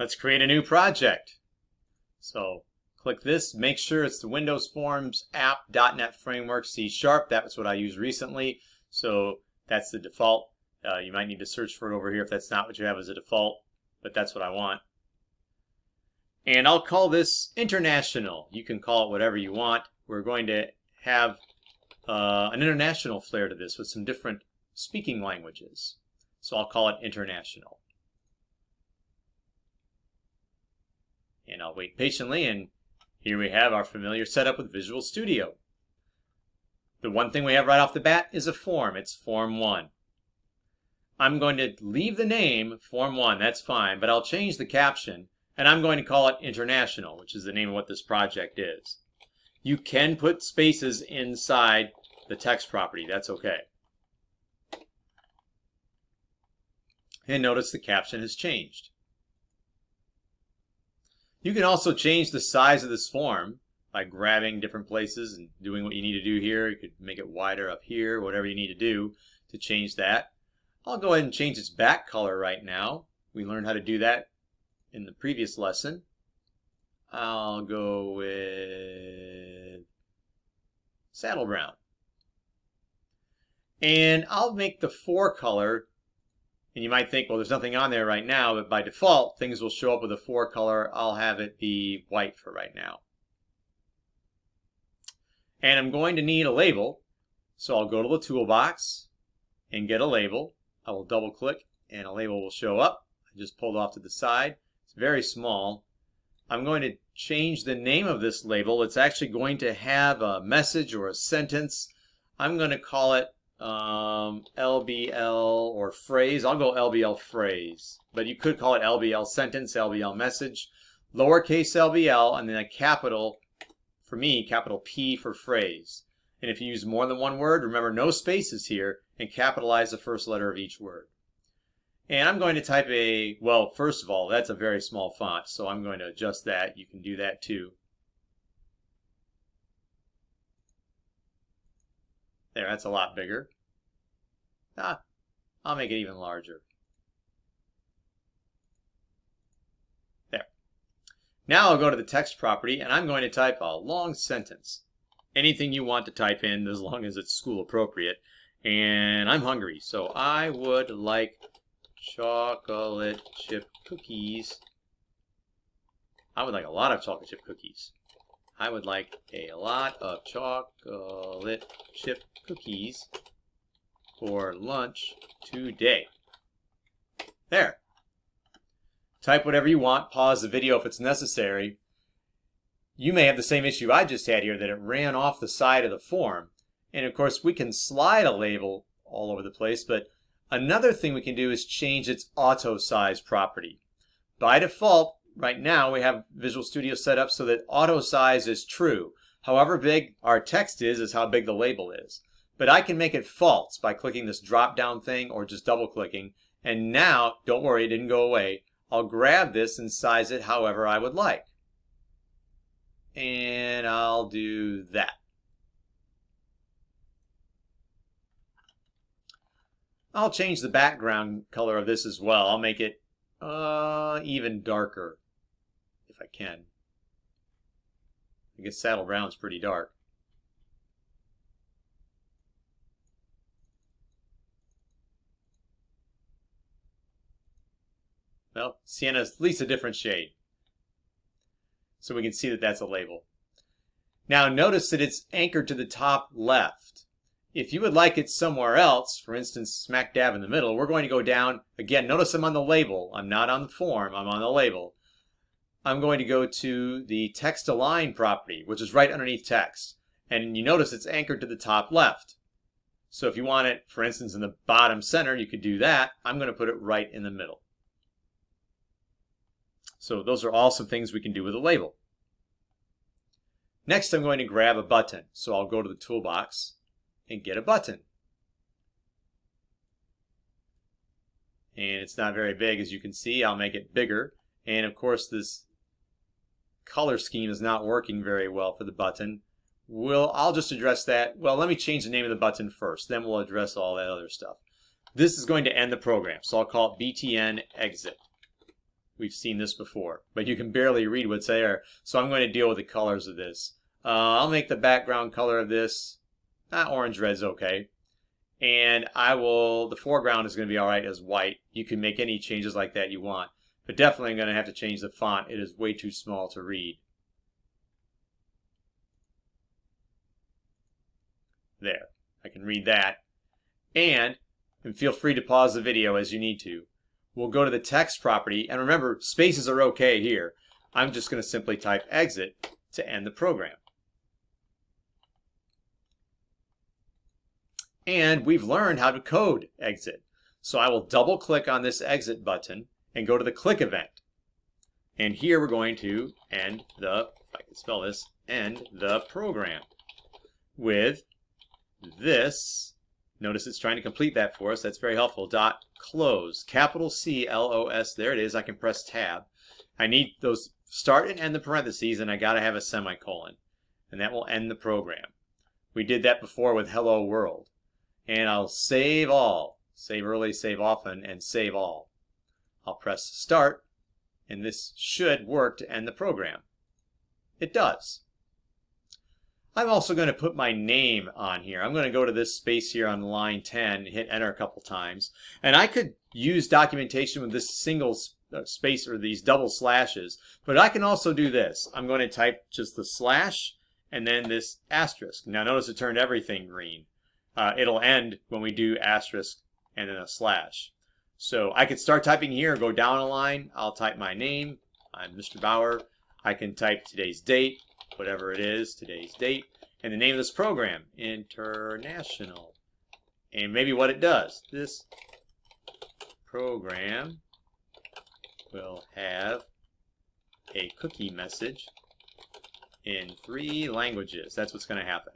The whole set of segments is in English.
Let's create a new project. So click this, make sure it's the Windows Forms app .NET Framework C#. That's what I used recently, so that's the default. You might need to search for it over here if that's not what you have as a default, but that's what I want. And I'll call this International. You can call it whatever you want. We're going to have an international flair to this with some different speaking languages. So I'll call it International. And I'll wait patiently, and here we have our familiar setup with Visual Studio. The one thing we have right off the bat is a form. It's Form 1. I'm going to leave the name Form 1, that's fine, but I'll change the caption, and I'm going to call it International, which is the name of what this project is. You can put spaces inside the text property, that's okay. And notice the caption has changed. You can also change the size of this form by grabbing different places and doing what you need to do here. You could make it wider up here, whatever you need to do to change that. I'll go ahead and change its back color right now. We learned how to do that in the previous lesson. I'll go with saddle brown. And I'll make the fore color. And you might think, well, there's nothing on there right now, but by default, things will show up with a fore color. I'll have it be white for right now. And I'm going to need a label, so I'll go to the toolbox and get a label. I will double click and a label will show up. I just pulled off to the side. It's very small. I'm going to change the name of this label. It's actually going to have a message or a sentence. I'm going to call it LBL or phrase. I'll go LBL phrase, but you could call it LBL sentence, LBL message, lowercase LBL, and then a capital, for me, capital P for phrase. And if you use more than one word, remember no spaces here, and capitalize the first letter of each word. And I'm going to type well, first of all, that's a very small font, so I'm going to adjust that. You can do that too. There, that's a lot bigger. I'll make it even larger. There. Now I'll go to the text property and I'm going to type a long sentence. Anything you want to type in as long as it's school appropriate. And I'm hungry, so I would like chocolate chip cookies. I would like a lot of chocolate chip cookies. I would like a lot of chocolate chip cookies for lunch today. There. Type whatever you want. Pause the video if it's necessary. You may have the same issue I just had here, that it ran off the side of the form. And of course, we can slide a label all over the place, but another thing we can do is change its AutoSize property. By default, right now we have Visual Studio set up so that AutoSize is true. However big our text is how big the label is. But I can make it false by clicking this drop down thing or just double clicking. And now, don't worry, it didn't go away. I'll grab this and size it however I would like. And I'll do that. I'll change the background color of this as well. I'll make it even darker if I can. I guess saddle brown's pretty dark. Well, sienna's at least a different shade. So we can see that that's a label. Now notice that it's anchored to the top left. If you would like it somewhere else, for instance, smack dab in the middle, we're going to go down. Again, notice I'm on the label. I'm not on the form. I'm on the label. I'm going to go to the TextAlign property, which is right underneath text. And you notice it's anchored to the top left. So if you want it, for instance, in the bottom center, you could do that. I'm going to put it right in the middle. So those are all some things we can do with a label. Next, I'm going to grab a button. So I'll go to the toolbox and get a button. And it's not very big, as you can see. I'll make it bigger. And of course, this color scheme is not working very well for the button. I'll just address that. Well, let me change the name of the button first. Then we'll address all that other stuff. This is going to end the program. So I'll call it BTN exit. We've seen this before, but you can barely read what's there. So I'm going to deal with the colors of this. I'll make the background color of this, orange red's okay. And the foreground is going to be all right as white. You can make any changes like that you want. But definitely I'm going to have to change the font. It is way too small to read. There, I can read that. And feel free to pause the video as you need to. We'll go to the text property, and remember, spaces are okay here. I'm just going to simply type exit to end the program. And we've learned how to code exit. So I will double click on this exit button and go to the click event. And here we're going to end the, if I can spell this, end the program with this. Notice it's trying to complete that for us. That's very helpful. Dot close. Capital C-L-O-S. There it is. I can press tab. I need those start and end the parentheses, and I got to have a semicolon. And that will end the program. We did that before with hello world. And I'll save all. Save early, save often, and save all. I'll press start, and this should work to end the program. It does. I'm also going to put my name on here. I'm going to go to this space here on line 10, hit enter a couple times. And I could use documentation with this single space or these double slashes, but I can also do this. I'm going to type just the slash and then this asterisk. Now notice it turned everything green. It'll end when we do asterisk and then a slash. So I could start typing here, go down a line. I'll type my name. I'm Mr. Bauer. I can type today's date, whatever it is, today's date, and the name of this program, International. And maybe what it does. This program will have a cookie message in 3 languages. That's what's going to happen.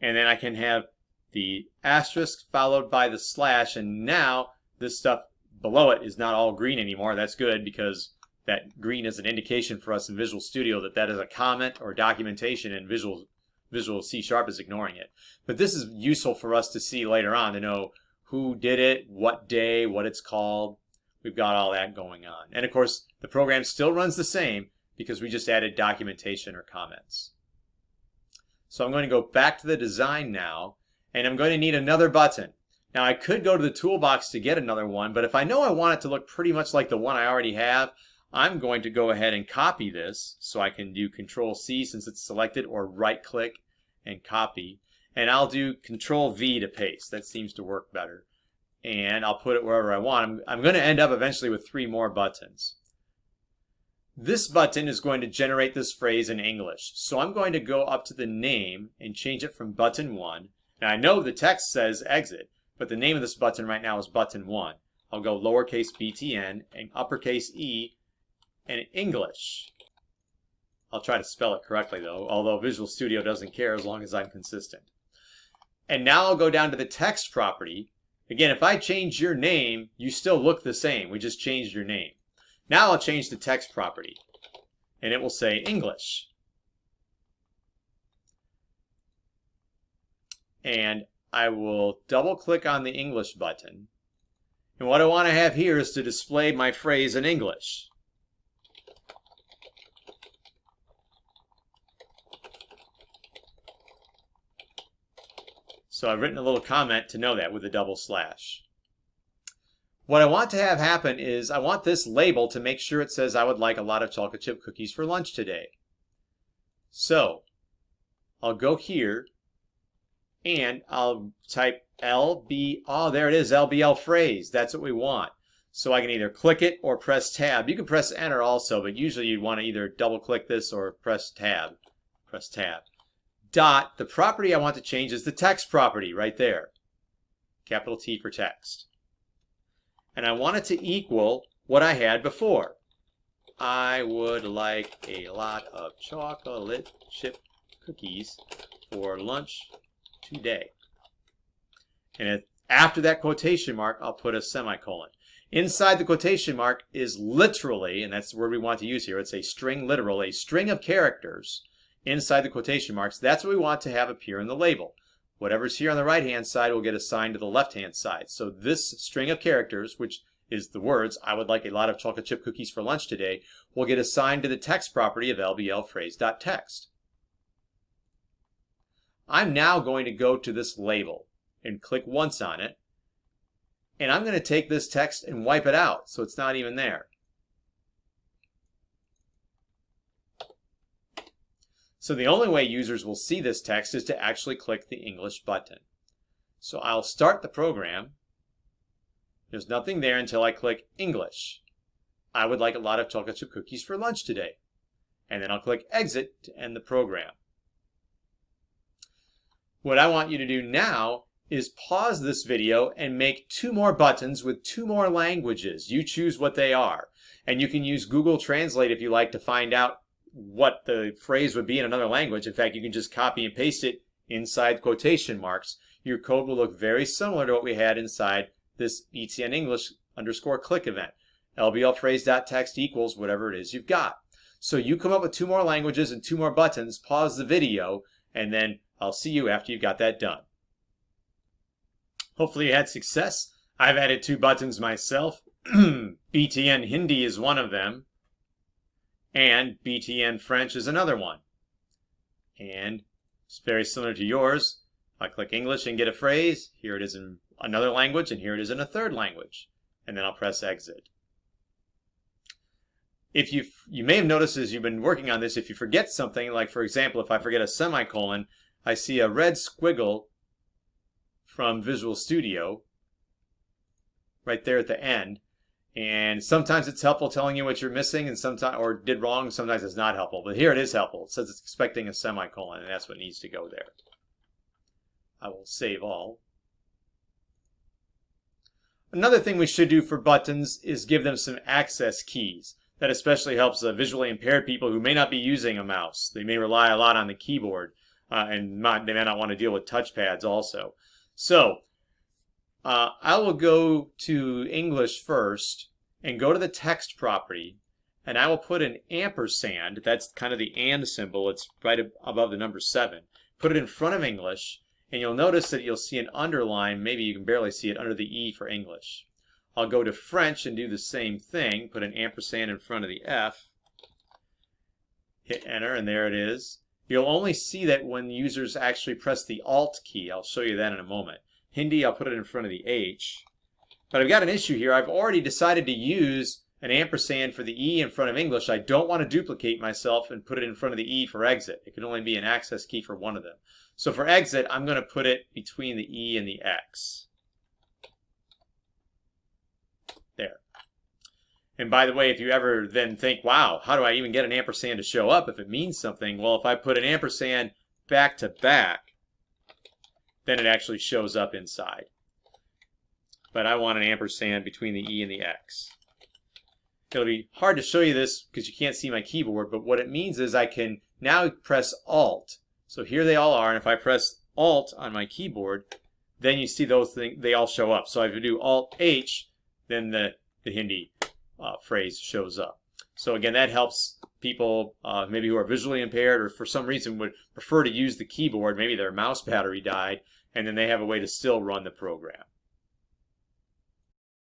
And then I can have the asterisk followed by the slash, and now this stuff below it is not all green anymore. That's good, because that green is an indication for us in Visual Studio that that is a comment or documentation, and Visual C# is ignoring it. But this is useful for us to see later on, to know who did it, what day, what it's called. We've got all that going on. And of course, the program still runs the same because we just added documentation or comments. So I'm going to go back to the design now, and I'm going to need another button. Now I could go to the toolbox to get another one, but if I know I want it to look pretty much like the one I already have, I'm going to go ahead and copy this. So I can do Control-C since it's selected, or right-click and copy. And I'll do Control-V to paste. That seems to work better. And I'll put it wherever I want. I'm going to end up eventually with 3 more buttons. This button is going to generate this phrase in English. So I'm going to go up to the name and change it from button 1. Now I know the text says exit, but the name of this button right now is button 1. I'll go lowercase btn and uppercase E and English. I'll try to spell it correctly though, although Visual Studio doesn't care as long as I'm consistent. And now I'll go down to the text property. Again, if I change your name, you still look the same. We just changed your name. Now I'll change the text property, and it will say English. And I will double click on the English button. And what I want to have here is to display my phrase in English. So I've written a little comment to know that with a double slash. What I want to have happen is I want this label to make sure it says I would like a lot of chocolate chip cookies for lunch today. So I'll go here and I'll type LB, oh there it is, LBL phrase. That's what we want. So I can either click it or press tab. You can press enter also, but usually you'd want to either double click this or press tab. Press tab. Dot, the property I want to change is the text property right there. Capital T for text. And I want it to equal what I had before. I would like a lot of chocolate chip cookies for lunch today. And after that quotation mark, I'll put a semicolon. Inside the quotation mark is literally, and that's the word we want to use here, it's a string literal, a string of characters inside the quotation marks. That's what we want to have appear in the label. Whatever's here on the right-hand side will get assigned to the left-hand side. So this string of characters, which is the words, I would like a lot of chocolate chip cookies for lunch today, will get assigned to the text property of lblphrase.text. I'm now going to go to this label and click once on it. And I'm going to take this text and wipe it out so it's not even there. So the only way users will see this text is to actually click the English button. So I'll start the program. There's nothing there until I click English. I would like a lot of chocolate chip cookies for lunch today. And then I'll click Exit to end the program. What I want you to do now is pause this video and make 2 more buttons with 2 more languages. You choose what they are. And you can use Google Translate if you like to find out what the phrase would be in another language. In fact, you can just copy and paste it inside quotation marks. Your code will look very similar to what we had inside this ETN English _ click event. lblphrase.text equals whatever it is you've got. So you come up with 2 more languages and 2 more buttons, pause the video, and then I'll see you after you've got that done. Hopefully you had success. I've added 2 buttons myself. BTN Hindi is one of them. And BTN French is another one. And it's very similar to yours. I click English and get a phrase. Here it is in another language, and here it is in a 3rd language. And then I'll press Exit. If you may have noticed as you've been working on this, if you forget something, like for example, if I forget a semicolon, I see a red squiggle from Visual Studio right there at the end. And sometimes it's helpful telling you what you're missing, and sometimes, or did wrong, sometimes it's not helpful. But here it is helpful. It says it's expecting a semicolon, and that's what needs to go there. I will save all. Another thing we should do for buttons is give them some access keys. That especially helps visually impaired people who may not be using a mouse. They may rely a lot on the keyboard, and they may not want to deal with touchpads also. So I will go to English first and go to the text property, and I will put an ampersand. That's kind of the and symbol. It's right above the number 7. Put it in front of English, and you'll notice that you'll see an underline. Maybe you can barely see it under the E for English. I'll go to French and do the same thing. Put an ampersand in front of the F. Hit enter, and there it is. You'll only see that when users actually press the Alt key. I'll show you that in a moment. Hindi, I'll put it in front of the H. But I've got an issue here. I've already decided to use an ampersand for the E in front of English. I don't want to duplicate myself and put it in front of the E for exit. It can only be an access key for one of them. So for exit, I'm going to put it between the E and the X. There. And by the way, if you ever then think, wow, how do I even get an ampersand to show up if it means something? Well, if I put an ampersand back to back, then it actually shows up inside. But I want an ampersand between the E and the X. It'll be hard to show you this because you can't see my keyboard, but what it means is I can now press Alt. So here they all are, and if I press Alt on my keyboard, then you see those things, they all show up. So if you do Alt-H, then the Hindi phrase shows up. So again, that helps people maybe who are visually impaired or for some reason would prefer to use the keyboard. Maybe their mouse battery died, and then they have a way to still run the program.